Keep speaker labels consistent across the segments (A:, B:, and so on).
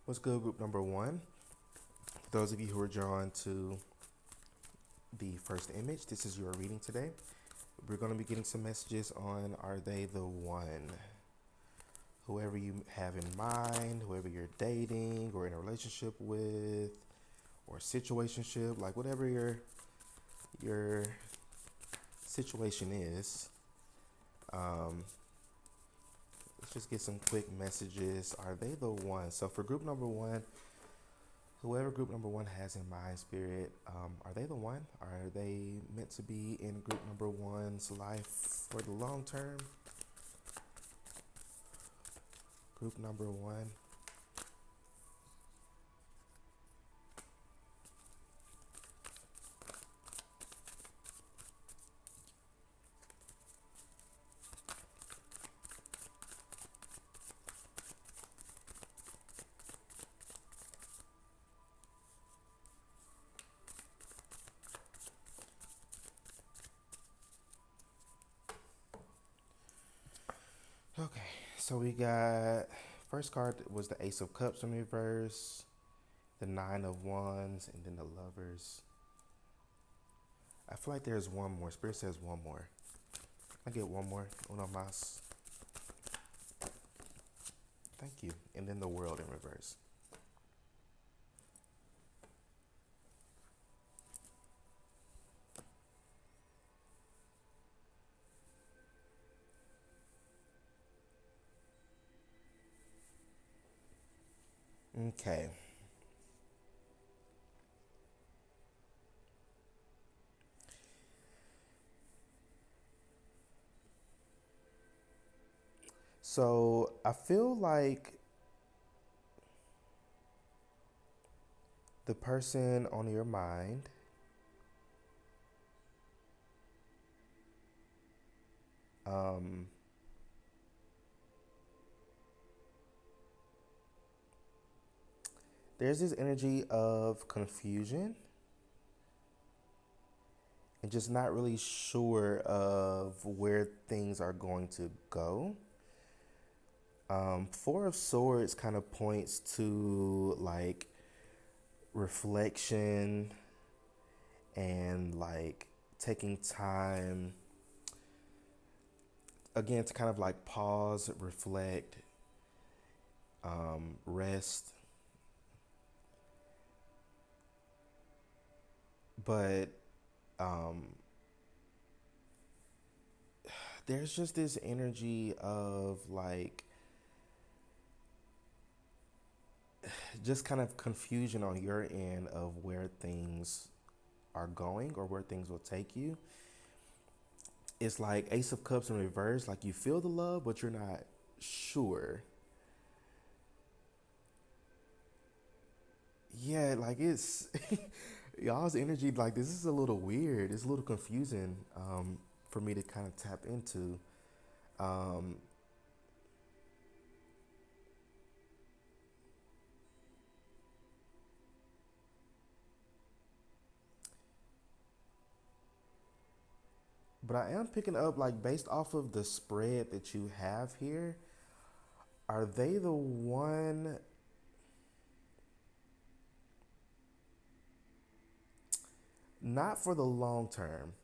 A: What's good, group number one? For those of you who are drawn to the first image, this is your reading today. We're going to be getting some messages on Are They the One? Whoever you have in mind, whoever you're dating or in a relationship with, or situationship, like whatever your situation is. Let's just get some quick messages. Are they the one? So for group number one, whoever group number one has in mind, spirit, are they the one? Are they meant to be in group number one's life for the long term? Group number one. Okay, so we got first card was the Ace of Cups in reverse, the Nine of Wands, and then the Lovers. I feel like there's one more. Spirit says one more. I get one more. Uno más. Thank you. And then the World in reverse. Okay. So I feel like the person on your mind um, there's this energy of confusion and just not really sure of where things are going to go. Four of Swords kind of points to like reflection and like taking time again to kind of like pause, reflect, rest. But there's just this energy of like just kind of confusion on your end of where things are going or where things will take you. It's like Ace of Cups in reverse, like you feel the love, but you're not sure. Yeah, like it's y'all's energy, like this is a little weird. It's a little confusing for me to kind of tap into. Um, but I am picking up, like, based off of the spread that you have here, are they the one? Not for the long term.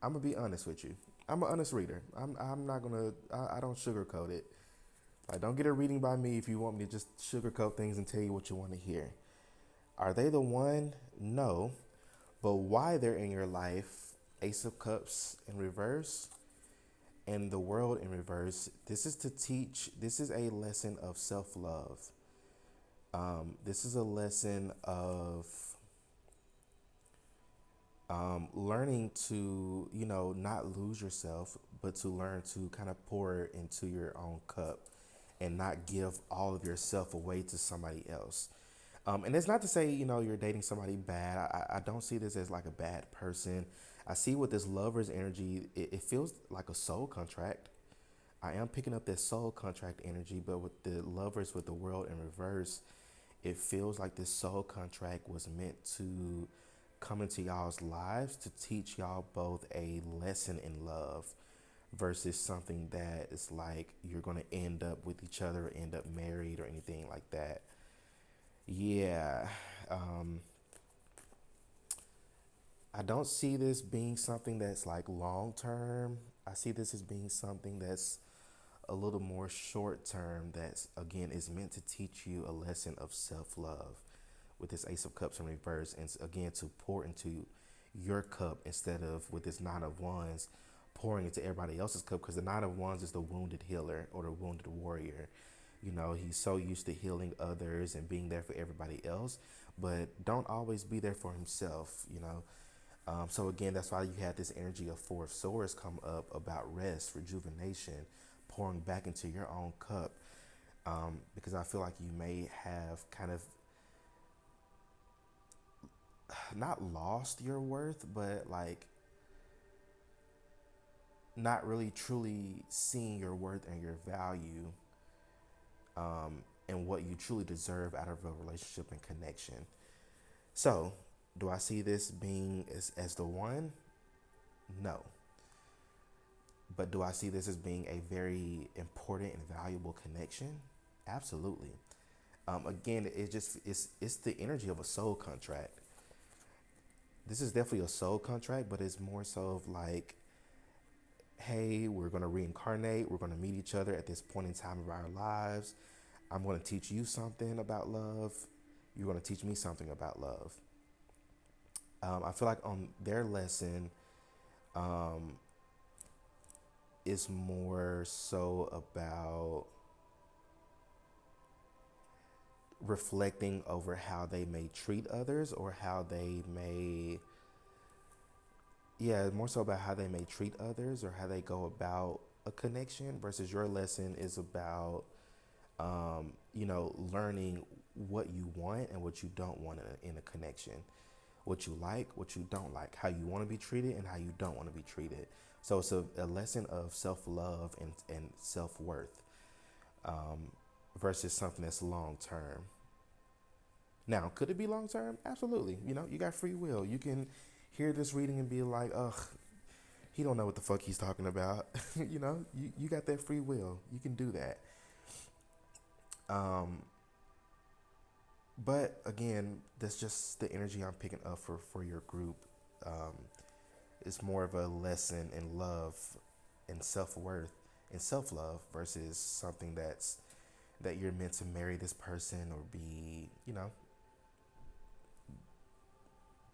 A: I'm gonna be honest with you. I'm an honest reader. I'm not gonna. I don't sugarcoat it. Like, don't get a reading by me if you want me to just sugarcoat things and tell you what you want to hear. Are they the one? No. But why they're in your life? Ace of Cups in reverse and the World in reverse. This is to teach. This is a lesson of self-love. This is a lesson of learning to, not lose yourself, but to learn to kind of pour into your own cup and not give all of yourself away to somebody else. And it's not to say, you're dating somebody bad. I don't see this as like a bad person. I see with this lover's energy, it feels like a soul contract. I am picking up this soul contract energy, but with the lovers with the World in reverse, it feels like this soul contract was meant to come into y'all's lives to teach y'all both a lesson in love versus something that is like you're going to end up with each other or end up married or anything like that. Yeah. Um, I don't see this being something that's like long term. I see this as being something that's a little more short term, that's again is meant to teach you a lesson of self love with this Ace of Cups in reverse, and again to pour into your cup instead of with this Nine of Wands pouring into everybody else's cup, because the Nine of Wands is the wounded healer or the wounded warrior. You know, he's so used to healing others and being there for everybody else, but don't always be there for himself, you know. So again, that's why you had this energy of Four of Swords come up about rest, rejuvenation, pouring back into your own cup. Because I feel like you may have kind of not lost your worth, but like not really truly seeing your worth and your value, and what you truly deserve out of a relationship and connection. So, do I see this being as the one? No. But do I see this as being a very important and valuable connection? Absolutely. Again, it's the energy of a soul contract. This is definitely a soul contract, but it's more so of like, hey, we're gonna reincarnate. We're gonna meet each other at this point in time of our lives. I'm gonna teach you something about love. You're gonna teach me something about love. I feel like on their lesson, is more so about reflecting over how they may treat others, or how they may, yeah, more so about how they may treat others or how they go about a connection, versus your lesson is about, you know, learning what you want and what you don't want in a connection, what you like, what you don't like, how you want to be treated and how you don't want to be treated. So it's a lesson of self-love and self-worth, versus something that's long term. Now, could it be long term? Absolutely. You know, you got free will. You can hear this reading and be like, ugh, he don't know what the fuck he's talking about. You know, you got that free will. You can do that. Um, but again, that's just the energy I'm picking up for your group. Um, it's more of a lesson in love and self-worth and self-love, versus something that you're meant to marry this person or be, you know,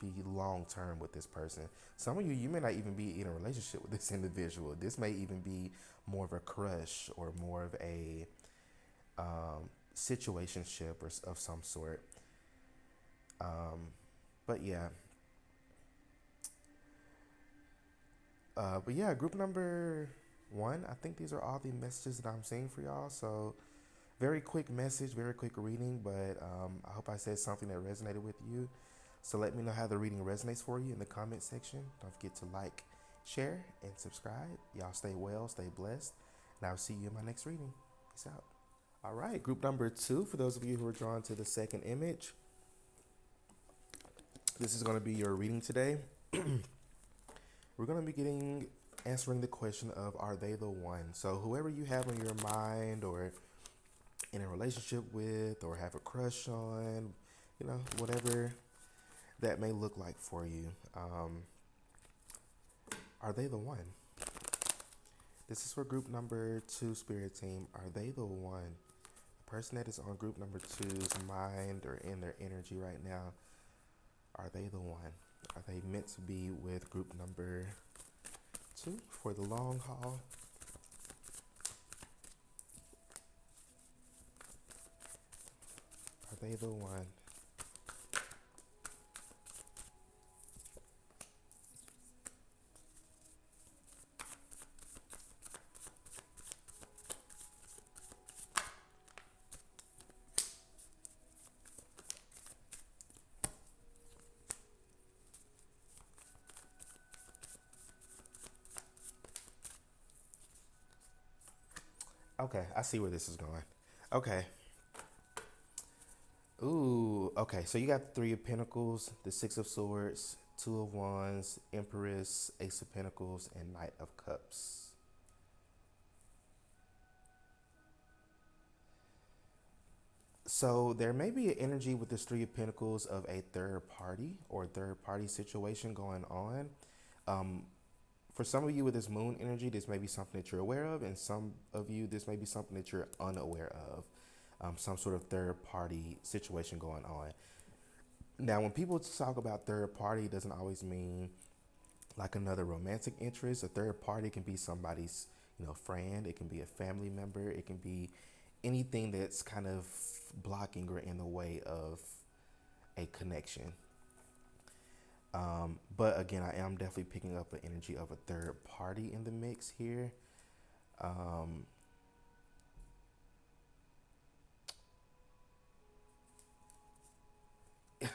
A: be long term with this person. Some of you may not even be in a relationship with this individual. This may even be more of a crush or more of a situationship or of some sort. But yeah, but yeah, group number one. I think these are all the messages that I'm seeing for y'all. So very quick message, very quick reading, but I hope I said something that resonated with you. So let me know how the reading resonates for you in the comment section. Don't forget to like, share, and subscribe. Y'all stay well, stay blessed, and I'll see you in my next reading. Peace out. All right, group number two, for those of you who are drawn to the second image, this is going to be your reading today. We're going to be answering the question of, are they the one? So whoever you have on your mind or in a relationship with or have a crush on, you know, whatever that may look like for you. Are they the one? This is for group number two, Spirit Team. Are they the one? The person that is on group number two's mind or in their energy right now, are they the one? Are they meant to be with group number two for the long haul? Are they the one? Okay, I see where this is going. Okay. Ooh, okay. So you got the Three of Pentacles, the Six of Swords, Two of Wands, Empress, Ace of Pentacles, and Knight of Cups. So there may be an energy with this Three of Pentacles of a third party or third party situation going on. Um, for some of you with this moon energy, this may be something that you're aware of, and some of you, this may be something that you're unaware of. Some sort of third party situation going on. Now, when people talk about third party, it doesn't always mean like another romantic interest. A third party can be somebody's, friend. It can be a family member. It can be anything that's kind of blocking or in the way of a connection. But again, I am definitely picking up an energy of a third party in the mix here. Um,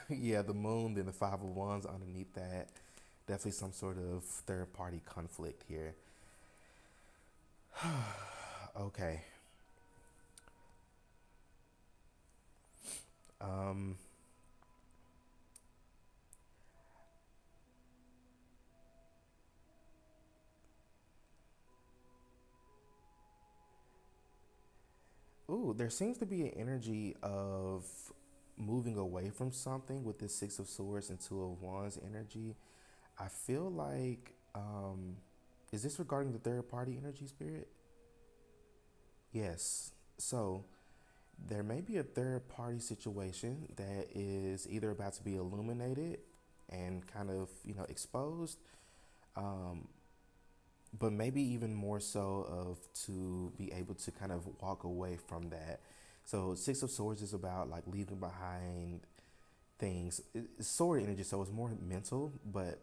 A: yeah, the moon, then the Five of Wands underneath that. Definitely some sort of third party conflict here. Okay. Um, Ooh, there seems to be an energy of moving away from something with this Six of Swords and Two of Wands energy. I feel like, is this regarding the third party energy, Spirit? Yes. So there may be a third party situation that is either about to be illuminated and kind of, exposed, um, but maybe even more so of to be able to kind of walk away from that. So Six of Swords is about like leaving behind things. It's sword energy, so it's more mental, but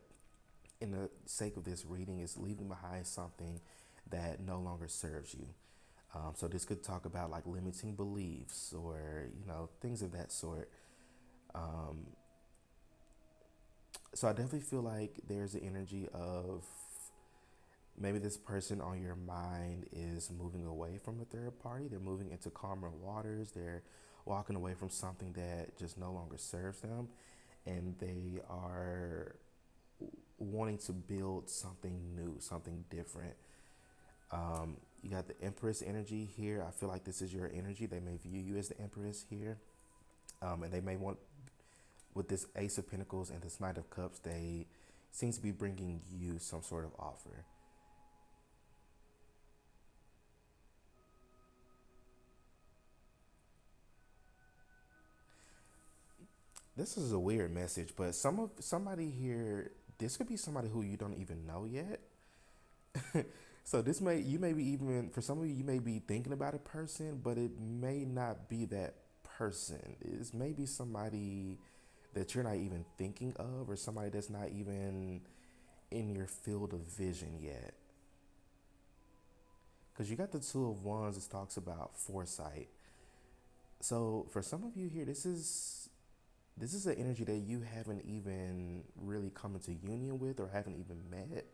A: in the sake of this reading, is leaving behind something that no longer serves you. So this could talk about like limiting beliefs or things of that sort. Um, so I definitely feel like there's an energy of maybe this person on your mind is moving away from a third party. They're moving into calmer waters. They're walking away from something that just no longer serves them. And they are wanting to build something new, something different. You got the Empress energy here. I feel like this is your energy. They may view you as the Empress here. And they may want, with this Ace of Pentacles and this Knight of Cups, they seem to be bringing you some sort of offer. This is a weird message, but somebody here, this could be somebody who you don't even know yet. So this may you may be even for some of you, you may be thinking about a person, but it may not be that person. It's maybe somebody that you're not even thinking of, or somebody that's not even in your field of vision yet. Because you got the Two of Wands, it talks about foresight. So for some of you here, this is an energy that you haven't even really come into union with or haven't even met.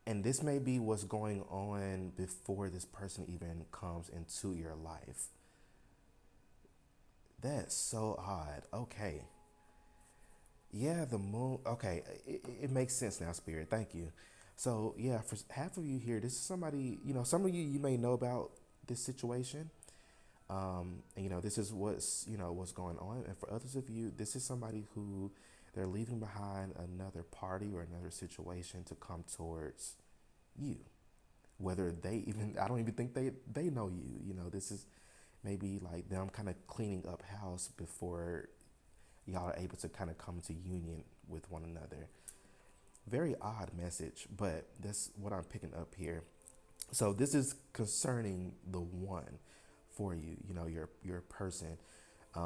A: And this may be what's going on before this person even comes into your life. That's so odd. Okay. Yeah, the moon. Okay, it makes sense now, Spirit. Thank you. So, yeah, for half of you here, this is somebody, some of you may know about this situation. And, this is what's going on. And for others of you, this is somebody who they're leaving behind another party or another situation to come towards you. Whether they even, I don't even think they know you. This is maybe like them kind of cleaning up house before y'all are able to kind of come to union with one another. Very odd message, but that's what I'm picking up here. So this is concerning the one for you, your person.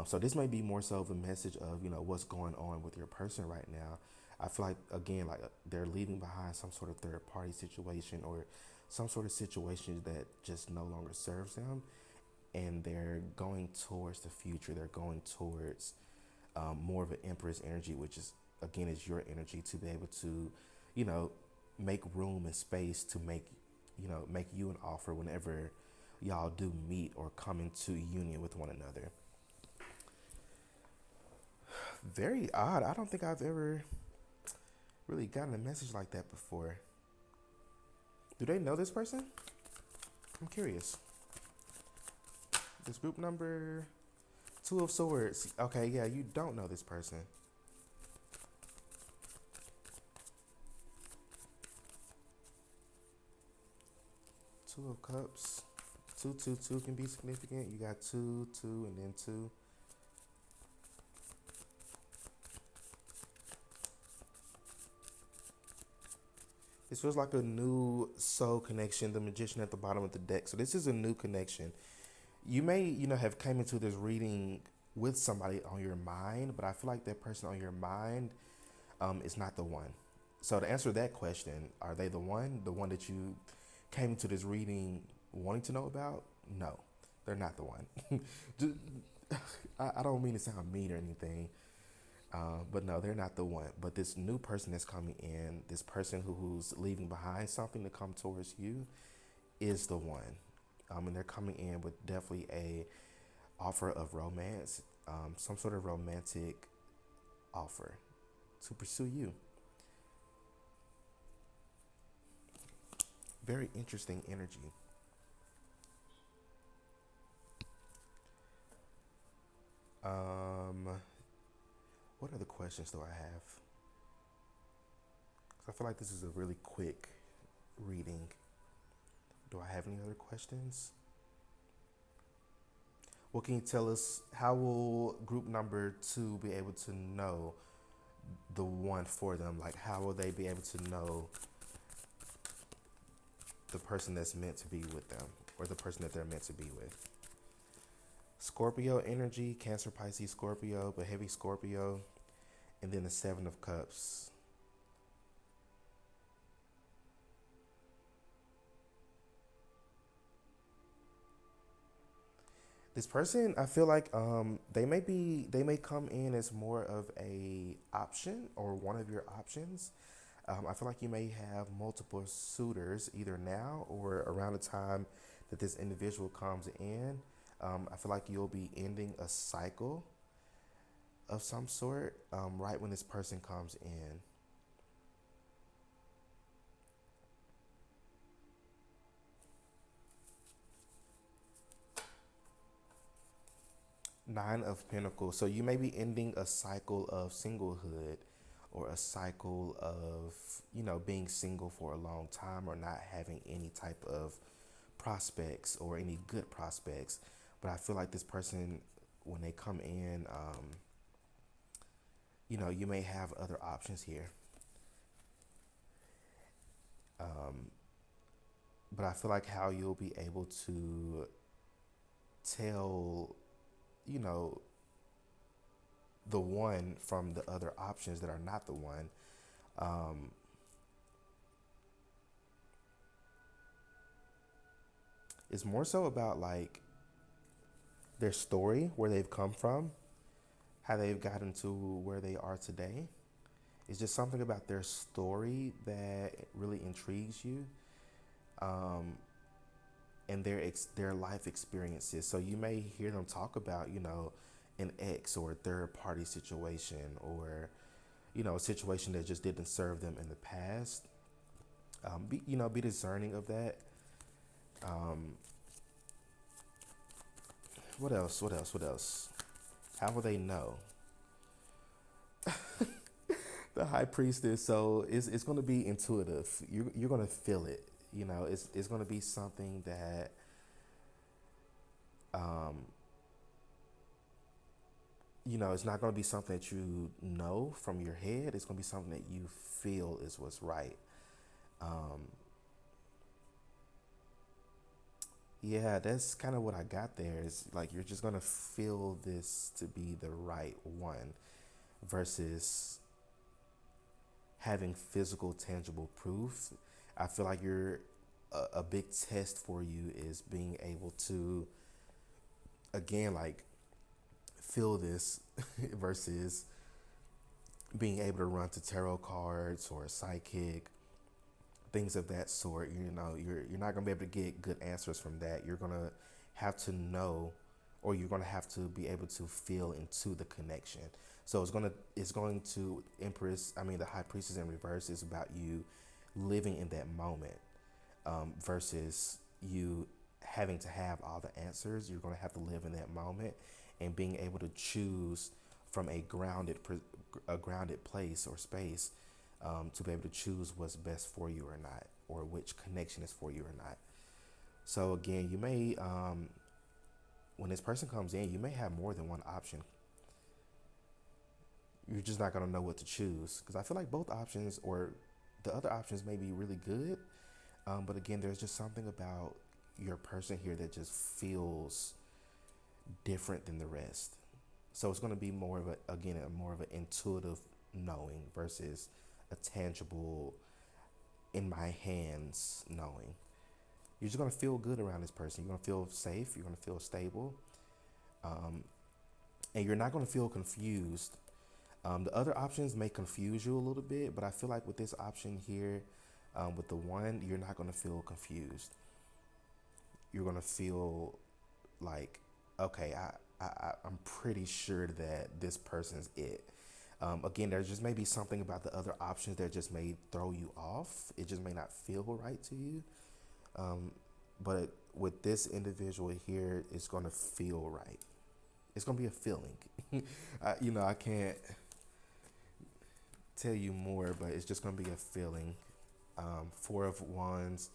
A: So this may be more so of a message of what's going on with your person right now. I feel like again, like they're leaving behind some sort of third party situation or some sort of situation that just no longer serves them, and they're going towards the future. They're going towards more of an Empress energy, which is again is your energy to be able to, you know, make room and space to make you an offer whenever y'all do meet or come into union with one another. Very odd. I don't think I've ever really gotten a message like that before. Do they know this person? I'm curious. this group number? Two of Swords. Okay, yeah, you don't know this person. Two of Cups. Two, two, two can be significant. You got two, two, and then two. This feels like a new soul connection. The Magician at the bottom of the deck. So this is a new connection. You may, have came into this reading with somebody on your mind, but I feel like that person on your mind is not the one. So to answer that question, are they the one? The one that you came into this reading wanting to know about? No, they're not the one. I don't mean to sound mean or anything, but no, they're not the one. But this new person that's coming in, this person who's leaving behind something to come towards you, is the one. And they're coming in with definitely a offer of romance, some sort of romantic offer to pursue you. Very interesting energy. Um, what other questions do I have? 'Cause I feel like this is a really quick reading. Do I have any other questions? What can you tell us? How will group number two be able to know the one for them? Like, how will they be able to know the person that's meant to be with them, or the person that they're meant to be with? Scorpio energy, Cancer, Pisces, Scorpio, but heavy Scorpio, and then the Seven of Cups. This person, I feel like they may come in as more of a option or one of your options. I feel like you may have multiple suitors either now or around the time that this individual comes in. I feel like you'll be ending a cycle of some sort right when this person comes in. Nine of Pentacles. So you may be ending a cycle of singlehood or a cycle of, being single for a long time or not having any type of prospects or any good prospects. But I feel like this person, when they come in, you may have other options here. But I feel like how you'll be able to tell, you know, the one from the other options that are not the one. It's more so about like their story, where they've come from, how they've gotten to where they are today. It's just something about their story that really intrigues you, and their life experiences. So you may hear them talk about, an ex or a third party situation, or a situation that just didn't serve them in the past. Be discerning of that. What else? What else? What else? How will they know? The High Priestess. So it's going to be intuitive. You're going to feel it. It's going to be something that it's not going to be something that you know from your head. It's going to be something that you feel is what's right. Yeah, that's kind of what I got there. Is like you're just going to feel this to be the right one versus having physical, tangible proof. I feel like a big test for you is being able to, again, like feel this versus being able to run to tarot cards or a psychic, things of that sort. You're not gonna be able to get good answers from that. You're gonna have to know, or you're gonna have to be able to feel into the connection. So it's going to Empress. I mean, the High Priestess in reverse is about you living in that moment, versus you having to have all the answers. You're going to have to live in that moment and being able to choose from a grounded place or space, to be able to choose what's best for you or not, or which connection is for you or not. So again, you may, when this person comes in, you may have more than one option. You're just not going to know what to choose, because I feel like both options or the other options may be really good. But again, there's just something about your person here that just feels different than the rest. So it's going to be more of more of an intuitive knowing versus a tangible, in my hands knowing. You're just going to feel good around this person. You're going to feel safe. You're going to feel stable. And you're not going to feel confused. The other options may confuse you a little bit, but I feel like with this option here, with the one, you're not going to feel confused. You're going to feel like, okay, I'm pretty sure that this person's it. Again, there's just maybe something about the other options that just may throw you off. It just may not feel right to you. But with this individual here, it's going to feel right. It's going to be a feeling. I can't tell you more, but it's just going to be a feeling. Four of Wands.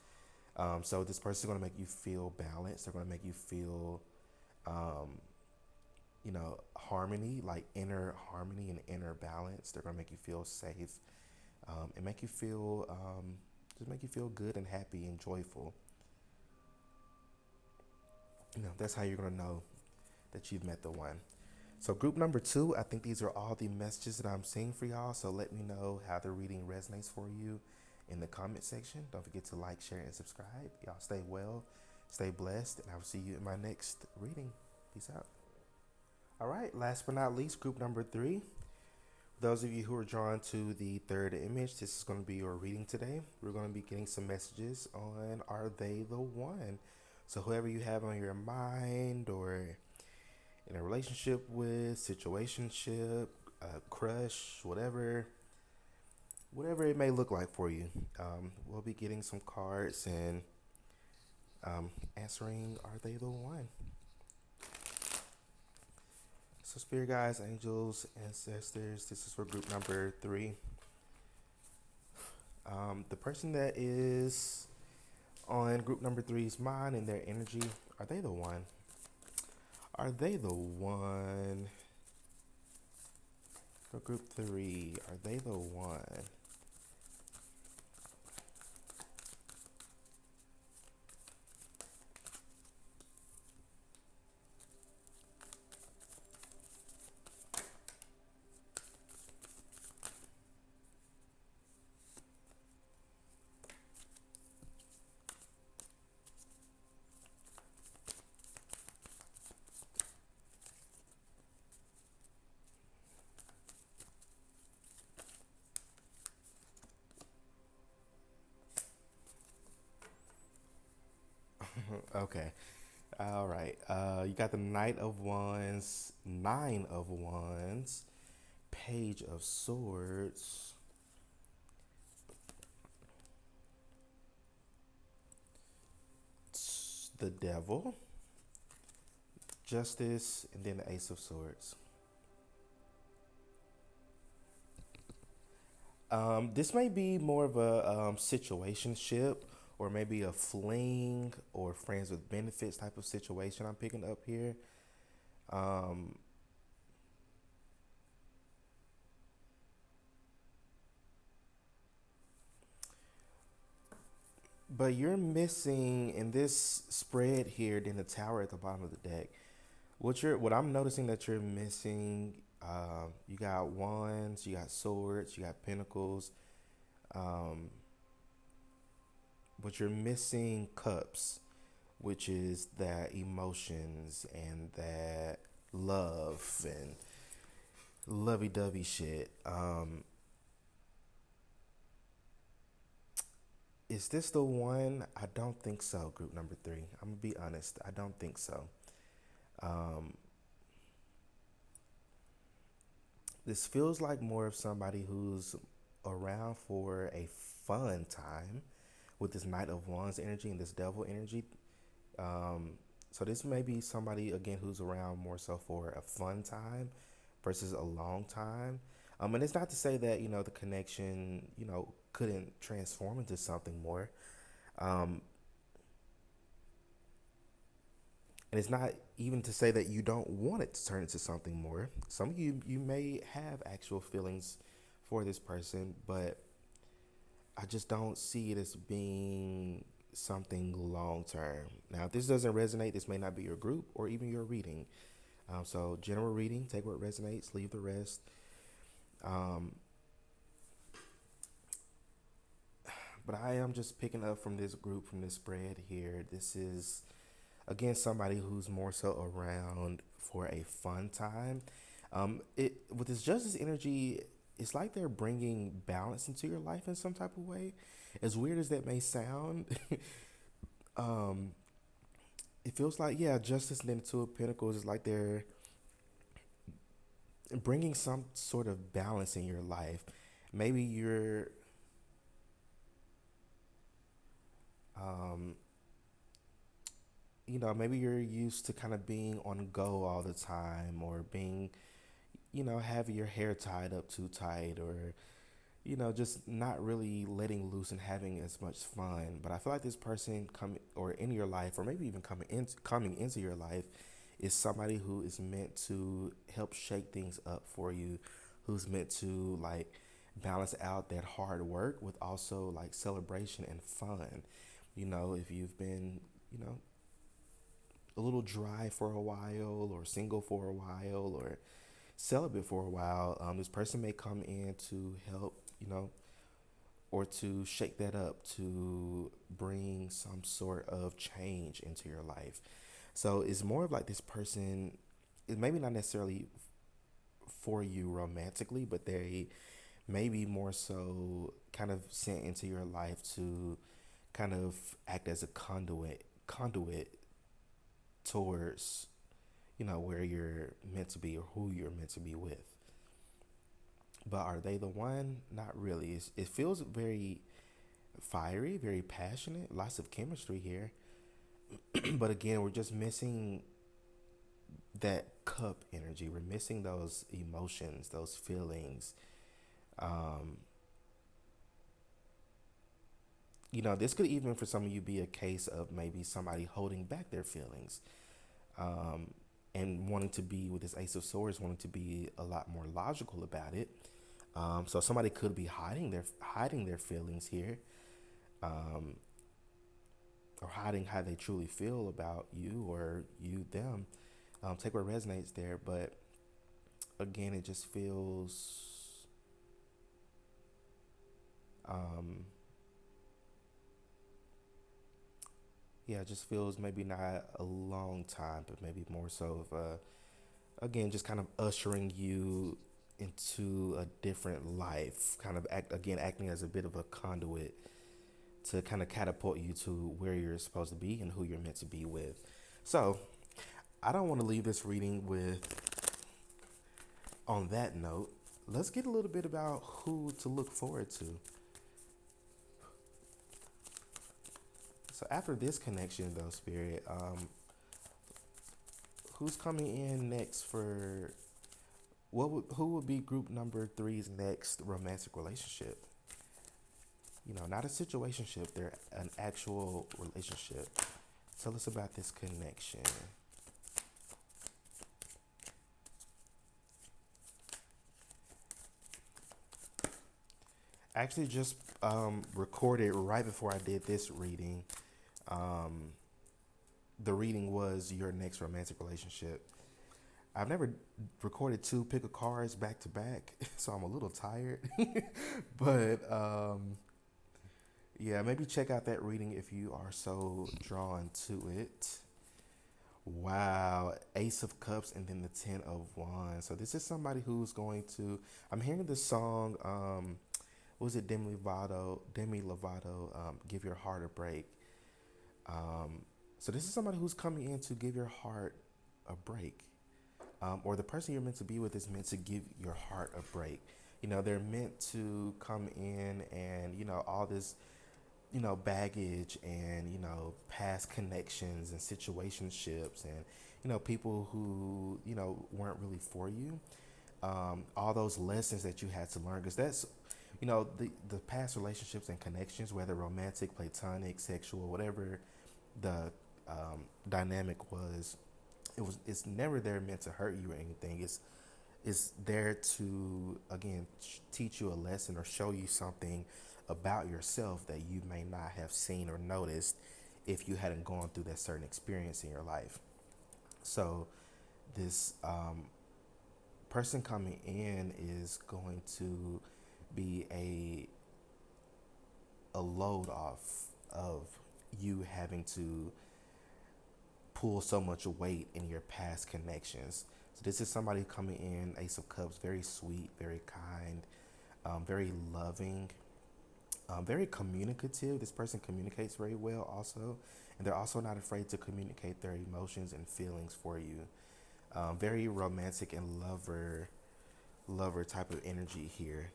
A: So this person's going to make you feel balanced. They're going to make you feel, harmony, like inner harmony and inner balance. They're going to make you feel safe, and make you feel, just make you feel good and happy and joyful. That's how you're going to know that you've met the one. So group number 2, I think these are all the messages that I'm seeing for y'all. So let me know how the reading resonates for you in the comment section. Don't forget to like, share, and subscribe. Y'all stay well, stay blessed, and I will see you in my next reading. Peace out. All right, last but not least, group number 3. Those of you who are drawn to the third image, this is going to be your reading today. We're going to be getting some messages on Are They the One? So whoever you have on your mind, or in a relationship with, situationship, crush, whatever it may look like for you, we'll be getting some cards and answering, are they the one? So spirit guides, angels, ancestors, this is for group number 3. The person that is on group number 3's mind and their energy, are they the one? Are they the one? For group 3, are they the one? Okay. All right. You got the Knight of Wands, Nine of Wands, Page of Swords, the Devil, Justice, and then the Ace of Swords. This may be more of a situationship, or maybe a fling or friends with benefits type of situation I'm picking up here. But you're missing in this spread here, then the tower at the bottom of the deck. What I'm noticing that you're missing, you got wands, you got swords, you got pentacles, but you're missing cups, which is that emotions and that love and lovey-dovey shit. Is this the one? I don't think so, group number 3. I'm gonna be honest. I don't think so. This feels like more of somebody who's around for a fun time with this Knight of Wands energy and this Devil energy. Um, so this may be somebody again who's around more so for a fun time versus a long time. And it's not to say that the connection couldn't transform into something more. Um, and it's not even to say that you don't want it to turn into something more. Some of you may have actual feelings for this person, but I just don't see it as being something long term. Now, if this doesn't resonate, this may not be your group or even your reading. So, general reading, take what resonates, leave the rest. Um, but I am just picking up from this group, from this spread here. This is, again, somebody who's more so around for a fun time. It with this justice energy, it's like they're bringing balance into your life in some type of way. As weird as that may sound, um, it feels like, yeah, justice and then two of pentacles is like they're bringing some sort of balance in your life. Maybe you're um, maybe you're used to kind of being on go all the time, or being, having your hair tied up too tight, or just not really letting loose and having as much fun. But I feel like this person coming or in your life, or maybe even coming into your life, is somebody who is meant to help shake things up for you, who's meant to like balance out that hard work with also like celebration and fun. If you've been, you know, a little dry for a while, or single for a while, or celibate for a while, this person may come in to help, or to shake that up, to bring some sort of change into your life. So it's more of like this person is maybe not necessarily for you romantically, but they may be more so kind of sent into your life to kind of act as a conduit towards where you're meant to be or who you're meant to be with. But are they the one? Not really. It feels very fiery, very passionate, lots of chemistry here. But again, we're just missing that cup energy. We're missing those emotions, those feelings. Um, this could even for some of you be a case of maybe somebody holding back their feelings, um, and wanting to be with this Ace of Swords, wanting to be a lot more logical about it. So somebody could be hiding their feelings here, um, or hiding how they truly feel about you or you them. Take what resonates there, but again, it just feels, um, yeah, it just feels maybe not a long time, but maybe more so of again, just kind of ushering you into a different life, kind of acting as a bit of a conduit to kind of catapult you to where you're supposed to be and who you're meant to be with. So I don't want to leave this reading with on that note. Let's get a little bit about who to look forward to. So after this connection, though, Spirit, who's coming in next for who would be group number three's next romantic relationship? Not a situationship, they're an actual relationship. Tell us about this connection. Actually, just recorded right before I did this reading. Um, the reading was your next romantic relationship. I've never recorded two pick a cards back to back, so I'm a little tired. But yeah, maybe check out that reading if you are so drawn to it. Wow, Ace of Cups and then the Ten of Wands. So this is somebody who's going to. I'm hearing the song. What was it? Demi Lovato. Give your heart a break. Um, so this is somebody who's coming in to give your heart a break, or the person you're meant to be with is meant to give your heart a break. They're meant to come in and all this. baggage and, past connections and situationships and, people who, weren't really for you. All those lessons that you had to learn, because that's, the past relationships and connections, whether romantic, platonic, sexual, whatever the dynamic was, it's never there meant to hurt you or anything. It's there to, again, teach you a lesson or show you something about yourself that you may not have seen or noticed if you hadn't gone through that certain experience in your life. So this person coming in is going to be a load off of you having to pull so much weight in your past connections. So this is somebody coming in, Ace of Cups, very sweet, very kind, very loving, very communicative. This person communicates very well also, and they're also not afraid to communicate their emotions and feelings for you. Very romantic and lover type of energy here.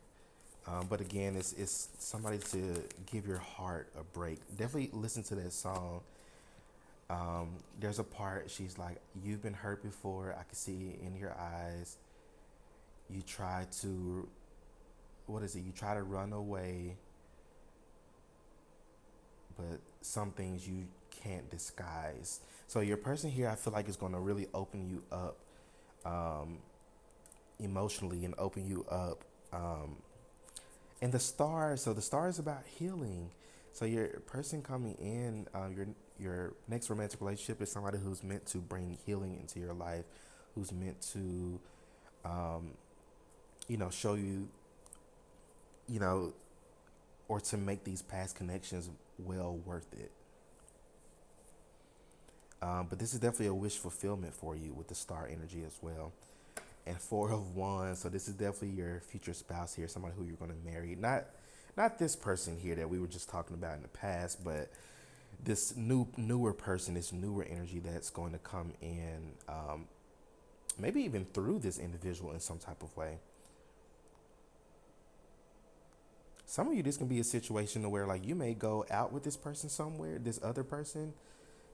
A: But again, it's somebody to give your heart a break. Definitely listen to that song. There's a part she's like, "You've been hurt before. I can see it in your eyes. You try to, what is it? You try to run away, but some things you can't disguise." So your person here, I feel like, is going to really open you up um, emotionally and open you up. And the star, so the star is about healing. So your person coming in, your next romantic relationship is somebody who's meant to bring healing into your life, who's meant to, um, show you, you know, or to make these past connections well worth it. But this is definitely a wish fulfillment for you with the star energy as well. And Four of Wands, so this is definitely your future spouse here, somebody who you're going to marry. Not this person here that we were just talking about in the past, but this newer person, this newer energy that's going to come in, maybe even through this individual in some type of way. Some of you, this can be a situation where, like, you may go out with this person somewhere, this other person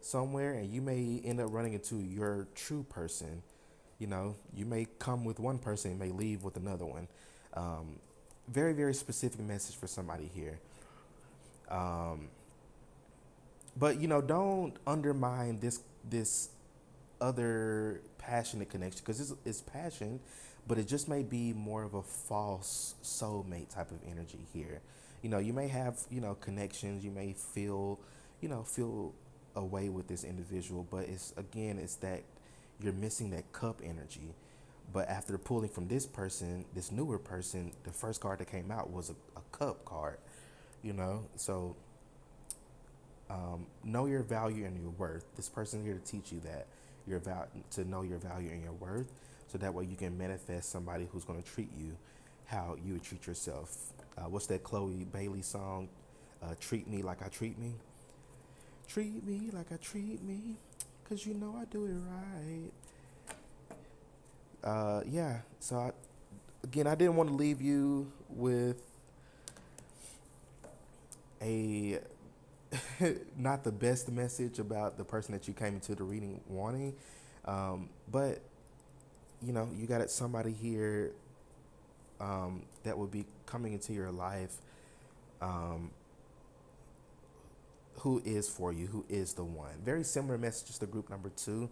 A: somewhere, and you may end up running into your true person. You may come with one person and may leave with another one. Very, very specific message for somebody here. Um, but don't undermine this other passionate connection, because it's passion, but it just may be more of a false soulmate type of energy here. You may have connections. You may feel a way with this individual, but it's that you're missing that cup energy. But after pulling from this person, this newer person, the first card that came out was a cup card. So know your value and your worth. This person here to teach you that to know your value and your worth, so that way you can manifest somebody who's going to treat you how you would treat yourself. What's that Chloe Bailey song? Treat me like I treat me. Treat me like I treat me, 'cause I do it right. Yeah. So again, I didn't want to leave you with a not the best message about the person that you came into the reading wanting, but you got somebody here that will be coming into your life, um, who is for you, who is the one. Very similar messages to group number 2.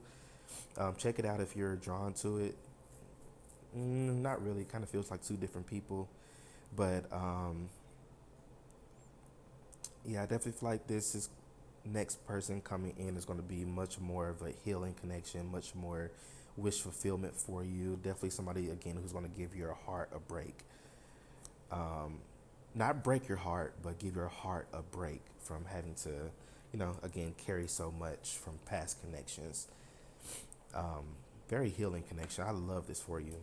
A: Check it out if you're drawn to it. Not really. Kind of feels like two different people, but yeah, I definitely feel like this is next person coming in is going to be much more of a healing connection, much more wish fulfillment for you. Definitely somebody, again, who's going to give your heart a break. Not break your heart, but give your heart a break from having to, again, carry so much from past connections. Very healing connection. I love this for you.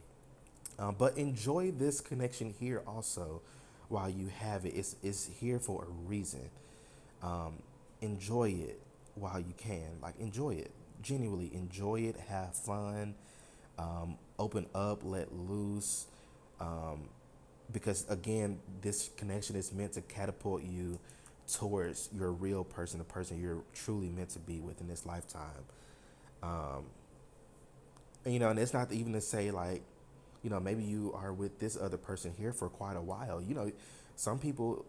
A: But enjoy this connection here also while you have it. It's here for a reason. Enjoy it while you can. Like, enjoy it. Genuinely enjoy it. Have fun. Open up. Let loose. Because, again, this connection is meant to catapult you towards your real person, the person you're truly meant to be with in this lifetime. Um, and, and it's not even to say like, maybe you are with this other person here for quite a while. Some people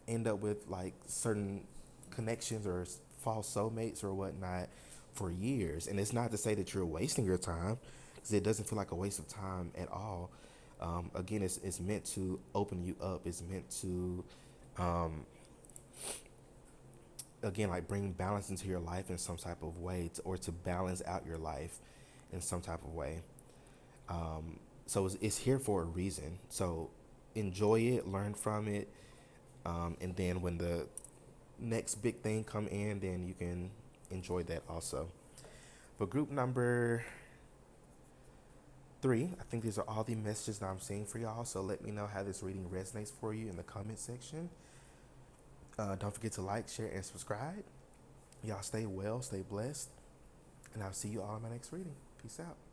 A: end up with like certain connections or false soulmates or whatnot for years. And it's not to say that you're wasting your time, because it doesn't feel like a waste of time at all. Again, it's meant to open you up. It's meant to, um, again, like bring balance into your life in some type of way, or to balance out your life in some type of way. So it's here for a reason. So enjoy it, learn from it, and then when the next big thing come in, then you can enjoy that also. For group number 3, I think these are all the messages that I'm seeing for y'all. So let me know how this reading resonates for you in the comment section. Don't forget to like, share, and subscribe. Y'all stay well, stay blessed, and I'll see you all in my next reading. Peace out.